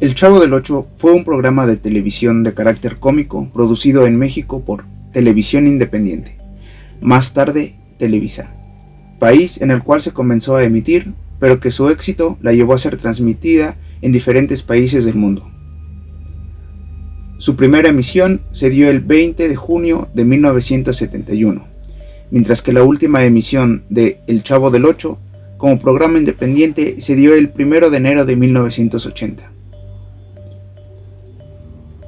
El Chavo del Ocho fue un programa de televisión de carácter cómico producido en México por Televisión Independiente, más tarde Televisa, país en el cual se comenzó a emitir, pero que su éxito la llevó a ser transmitida en diferentes países del mundo. Su primera emisión se dio el 20 de junio de 1971, mientras que la última emisión de El Chavo del Ocho como programa independiente se dio el 1 de enero de 1980.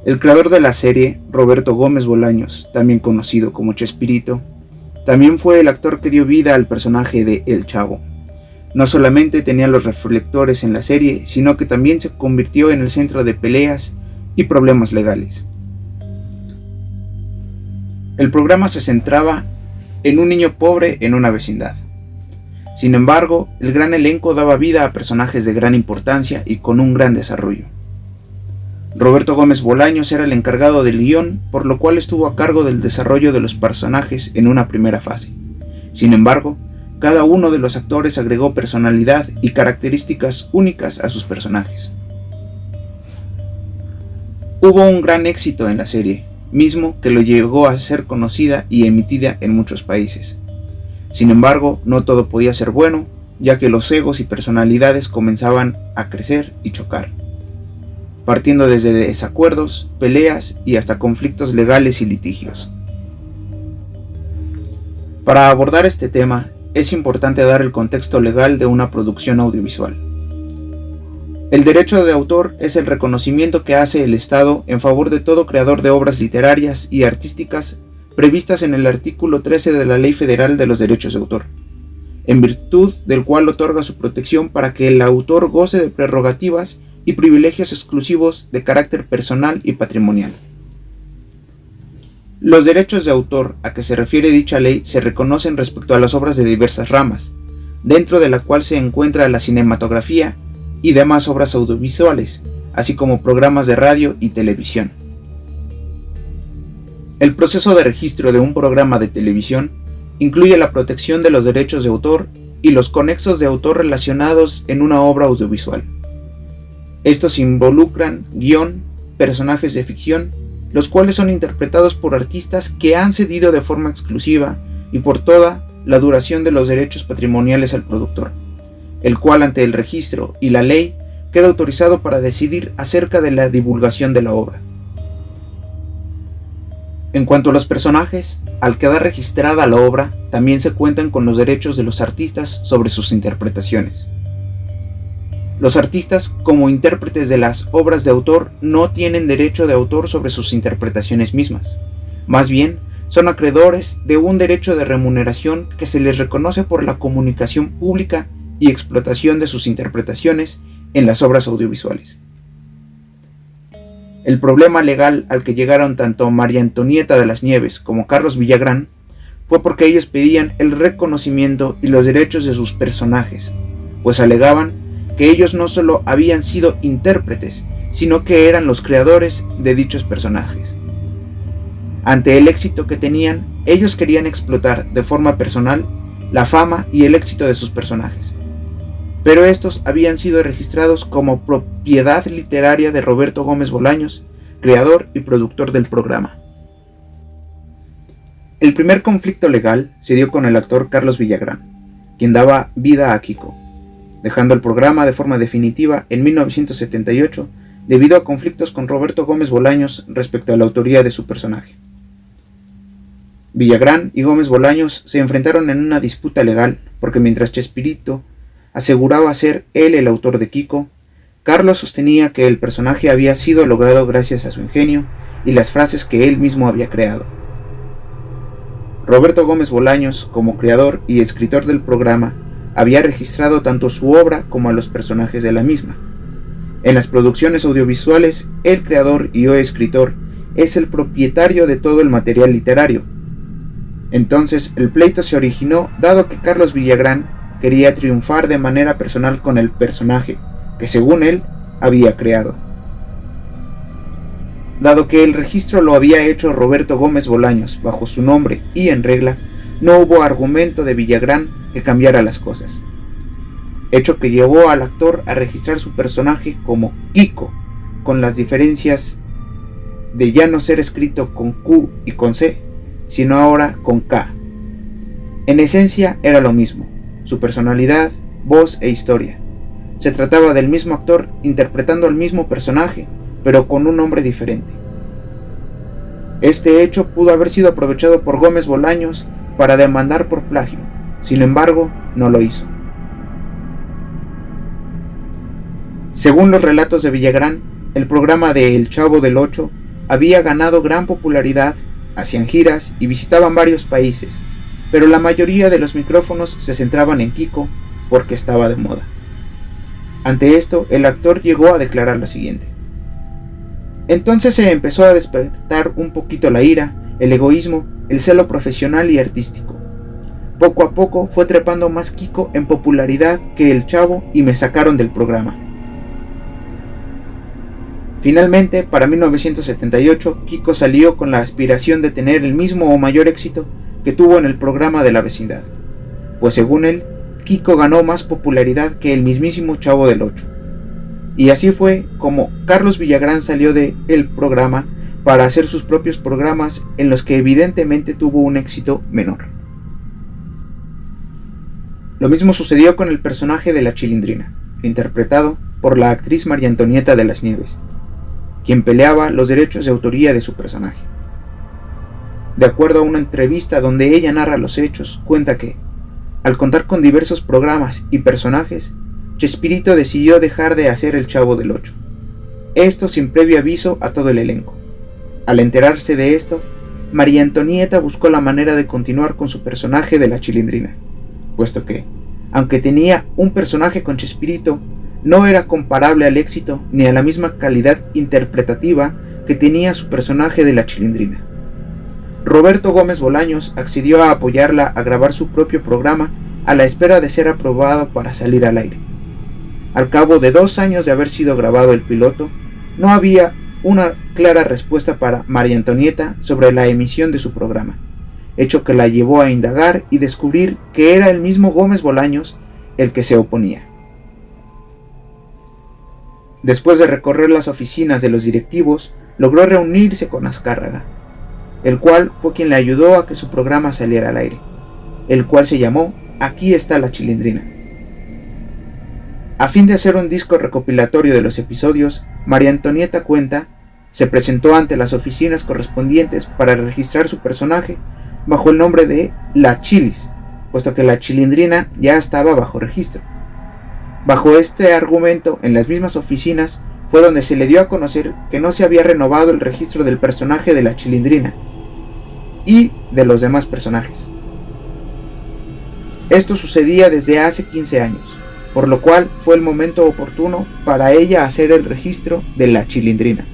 El creador de la serie, Roberto Gómez Bolaños, también conocido como Chespirito, también fue el actor que dio vida al personaje de El Chavo. No solamente tenía los reflectores en la serie, sino que también se convirtió en el centro de peleas y problemas legales. El programa se centraba en un niño pobre en una vecindad. Sin embargo, el gran elenco daba vida a personajes de gran importancia y con un gran desarrollo. Roberto Gómez Bolaños era el encargado del guión, por lo cual estuvo a cargo del desarrollo de los personajes en una primera fase. Sin embargo, cada uno de los actores agregó personalidad y características únicas a sus personajes. Hubo un gran éxito en la serie, mismo que lo llegó a ser conocida y emitida en muchos países. Sin embargo, no todo podía ser bueno, ya que los egos y personalidades comenzaban a crecer y chocar, partiendo desde desacuerdos, peleas y hasta conflictos legales y litigios. Para abordar este tema, es importante dar el contexto legal de una producción audiovisual. El derecho de autor es el reconocimiento que hace el Estado en favor de todo creador de obras literarias y artísticas previstas en el artículo 13 de la Ley Federal de los Derechos de Autor, en virtud del cual otorga su protección para que el autor goce de prerrogativas y privilegios exclusivos de carácter personal y patrimonial. Los derechos de autor a que se refiere dicha ley se reconocen respecto a las obras de diversas ramas, dentro de la cual se encuentra la cinematografía y demás obras audiovisuales, así como programas de radio y televisión. El proceso de registro de un programa de televisión incluye la protección de los derechos de autor y los conexos de autor relacionados en una obra audiovisual. Estos involucran guión, personajes de ficción, los cuales son interpretados por artistas que han cedido de forma exclusiva y por toda la duración de los derechos patrimoniales al productor, el cual ante el registro y la ley queda autorizado para decidir acerca de la divulgación de la obra. En cuanto a los personajes, al quedar registrada la obra, también se cuentan con los derechos de los artistas sobre sus interpretaciones. Los artistas, como intérpretes de las obras de autor, no tienen derecho de autor sobre sus interpretaciones mismas. Más bien, son acreedores de un derecho de remuneración que se les reconoce por la comunicación pública y explotación de sus interpretaciones en las obras audiovisuales. El problema legal al que llegaron tanto María Antonieta de las Nieves como Carlos Villagrán fue porque ellos pedían el reconocimiento y los derechos de sus personajes, pues alegaban que ellos no solo habían sido intérpretes, sino que eran los creadores de dichos personajes. Ante el éxito que tenían, ellos querían explotar de forma personal la fama y el éxito de sus personajes, pero estos habían sido registrados como propiedad literaria de Roberto Gómez Bolaños, creador y productor del programa. El primer conflicto legal se dio con el actor Carlos Villagrán, quien daba vida a Kiko, dejando el programa de forma definitiva en 1978 debido a conflictos con Roberto Gómez Bolaños respecto a la autoría de su personaje. Villagrán y Gómez Bolaños se enfrentaron en una disputa legal porque mientras Chespirito aseguraba ser él el autor de Kiko, Carlos sostenía que el personaje había sido logrado gracias a su ingenio y las frases que él mismo había creado. Roberto Gómez Bolaños, como creador y escritor del programa, había registrado tanto su obra como a los personajes de la misma. En las producciones audiovisuales, el creador y o escritor es el propietario de todo el material literario. Entonces, el pleito se originó dado que Carlos Villagrán quería triunfar de manera personal con el personaje, que según él, había creado. Dado que el registro lo había hecho Roberto Gómez Bolaños bajo su nombre y en regla, no hubo argumento de Villagrán que cambiara las cosas, hecho que llevó al actor a registrar su personaje como Kiko, con las diferencias de ya no ser escrito con Q y con C, sino ahora con K. En esencia era lo mismo, su personalidad, voz e historia. Se trataba del mismo actor interpretando al mismo personaje, pero con un nombre diferente. Este hecho pudo haber sido aprovechado por Gómez Bolaños para demandar por plagio, sin embargo, no lo hizo. Según los relatos de Villagrán, el programa de El Chavo del Ocho había ganado gran popularidad, hacían giras y visitaban varios países, pero la mayoría de los micrófonos se centraban en Kiko porque estaba de moda. Ante esto, el actor llegó a declarar lo siguiente: entonces se empezó a despertar un poquito la ira, el egoísmo, el celo profesional y artístico. Poco a poco fue trepando más Kiko en popularidad que el Chavo y me sacaron del programa. Finalmente, para 1978, Kiko salió con la aspiración de tener el mismo o mayor éxito que tuvo en el programa de la vecindad, pues según él, Kiko ganó más popularidad que el mismísimo Chavo del Ocho. Y así fue como Carlos Villagrán salió del programa para hacer sus propios programas en los que evidentemente tuvo un éxito menor. Lo mismo sucedió con el personaje de la Chilindrina, interpretado por la actriz María Antonieta de las Nieves, quien peleaba los derechos de autoría de su personaje. De acuerdo a una entrevista donde ella narra los hechos, cuenta que, al contar con diversos programas y personajes, Chespirito decidió dejar de hacer El Chavo del Ocho. Esto sin previo aviso a todo el elenco. Al enterarse de esto, María Antonieta buscó la manera de continuar con su personaje de la Chilindrina, puesto que, aunque tenía un personaje con Chespirito, no era comparable al éxito ni a la misma calidad interpretativa que tenía su personaje de la Chilindrina. Roberto Gómez Bolaños accedió a apoyarla a grabar su propio programa a la espera de ser aprobado para salir al aire. Al cabo de 2 años de haber sido grabado el piloto, no había una clara respuesta para María Antonieta sobre la emisión de su programa, hecho que la llevó a indagar y descubrir que era el mismo Gómez Bolaños el que se oponía. Después de recorrer las oficinas de los directivos, logró reunirse con Azcárraga, el cual fue quien le ayudó a que su programa saliera al aire, el cual se llamó Aquí está la Chilindrina. A fin de hacer un disco recopilatorio de los episodios, María Antonieta cuenta, se presentó ante las oficinas correspondientes para registrar su personaje bajo el nombre de La Chilis, puesto que la Chilindrina ya estaba bajo registro. Bajo este argumento, en las mismas oficinas fue donde se le dio a conocer que no se había renovado el registro del personaje de la Chilindrina y de los demás personajes. Esto sucedía desde hace 15 años, por lo cual fue el momento oportuno para ella hacer el registro de la Chilindrina.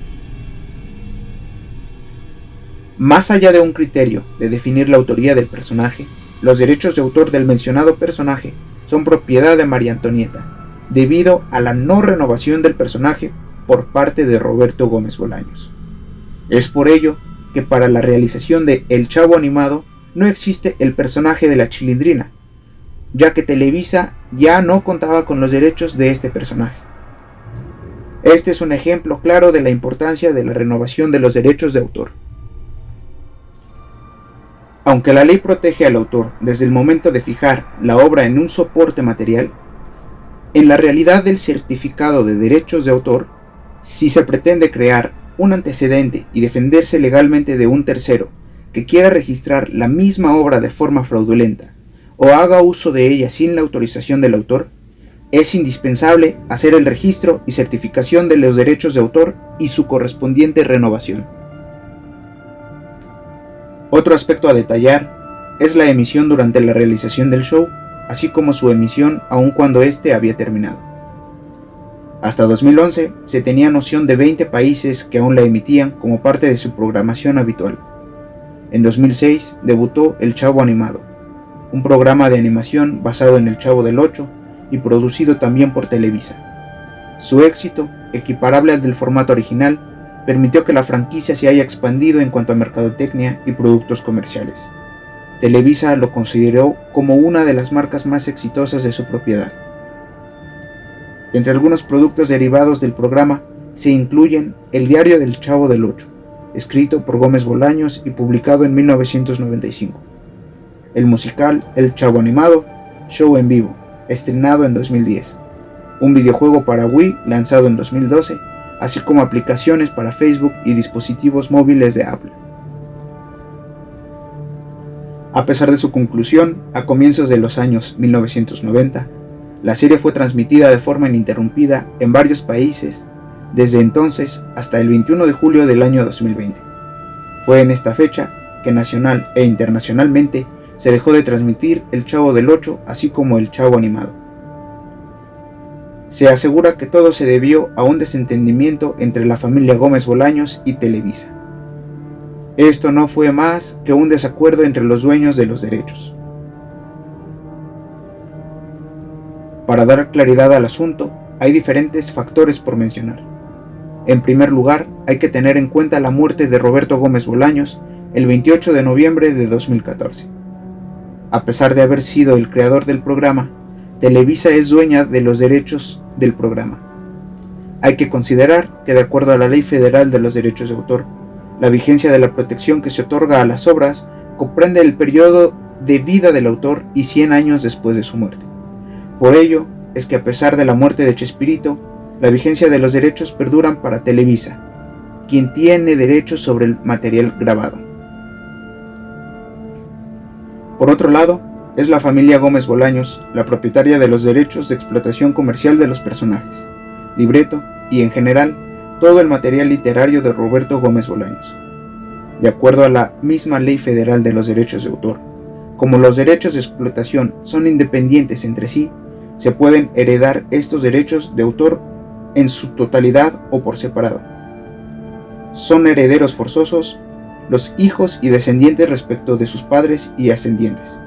Más allá de un criterio de definir la autoría del personaje, los derechos de autor del mencionado personaje son propiedad de María Antonieta, debido a la no renovación del personaje por parte de Roberto Gómez Bolaños. Es por ello que para la realización de El Chavo animado no existe el personaje de la Chilindrina, ya que Televisa ya no contaba con los derechos de este personaje. Este es un ejemplo claro de la importancia de la renovación de los derechos de autor. Aunque la ley protege al autor desde el momento de fijar la obra en un soporte material, en la realidad del certificado de derechos de autor, si se pretende crear un antecedente y defenderse legalmente de un tercero que quiera registrar la misma obra de forma fraudulenta o haga uso de ella sin la autorización del autor, es indispensable hacer el registro y certificación de los derechos de autor y su correspondiente renovación. Otro aspecto a detallar es la emisión durante la realización del show, así como su emisión aun cuando éste había terminado. Hasta 2011 se tenía noción de 20 países que aún la emitían como parte de su programación habitual. En 2006 debutó El Chavo Animado, un programa de animación basado en El Chavo del Ocho y producido también por Televisa. Su éxito, equiparable al del formato original, permitió que la franquicia se haya expandido en cuanto a mercadotecnia y productos comerciales. Televisa lo consideró como una de las marcas más exitosas de su propiedad. Entre algunos productos derivados del programa se incluyen El diario del Chavo del Ocho, escrito por Gómez Bolaños y publicado en 1995, el musical El Chavo Animado, show en vivo, estrenado en 2010, un videojuego para Wii lanzado en 2012, así como aplicaciones para Facebook y dispositivos móviles de Apple. A pesar de su conclusión a comienzos de los años 1990, la serie fue transmitida de forma ininterrumpida en varios países desde entonces hasta el 21 de julio del año 2020. Fue en esta fecha que nacional e internacionalmente se dejó de transmitir El Chavo del Ocho, así como El Chavo Animado. Se asegura que todo se debió a un desentendimiento entre la familia Gómez Bolaños y Televisa. Esto no fue más que un desacuerdo entre los dueños de los derechos. Para dar claridad al asunto, hay diferentes factores por mencionar. En primer lugar, hay que tener en cuenta la muerte de Roberto Gómez Bolaños el 28 de noviembre de 2014. A pesar de haber sido el creador del programa, Televisa es dueña de los derechos del programa. Hay que considerar que, de acuerdo a la Ley Federal de los Derechos de Autor, la vigencia de la protección que se otorga a las obras comprende el periodo de vida del autor y 100 años después de su muerte. Por ello es que, a pesar de la muerte de Chespirito, la vigencia de los derechos perduran para Televisa, quien tiene derechos sobre el material grabado. Por otro lado, es la familia Gómez Bolaños la propietaria de los derechos de explotación comercial de los personajes, libreto y, en general, todo el material literario de Roberto Gómez Bolaños. De acuerdo a la misma Ley Federal de los Derechos de Autor, como los derechos de explotación son independientes entre sí, se pueden heredar estos derechos de autor en su totalidad o por separado. Son herederos forzosos los hijos y descendientes respecto de sus padres y ascendientes.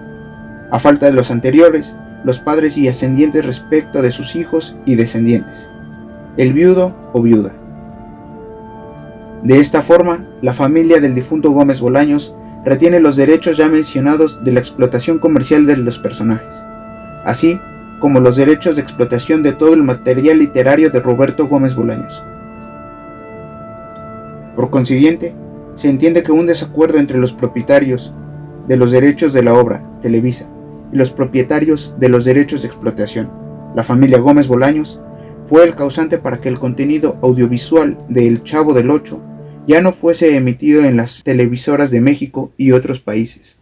A falta de los anteriores, los padres y ascendientes respecto de sus hijos y descendientes, el viudo o viuda. De esta forma, la familia del difunto Gómez Bolaños retiene los derechos ya mencionados de la explotación comercial de los personajes, así como los derechos de explotación de todo el material literario de Roberto Gómez Bolaños. Por consiguiente, se entiende que un desacuerdo entre los propietarios de los derechos de la obra, Televisa, y los propietarios de los derechos de explotación, la familia Gómez Bolaños, fue el causante para que el contenido audiovisual de El Chavo del Ocho ya no fuese emitido en las televisoras de México y otros países.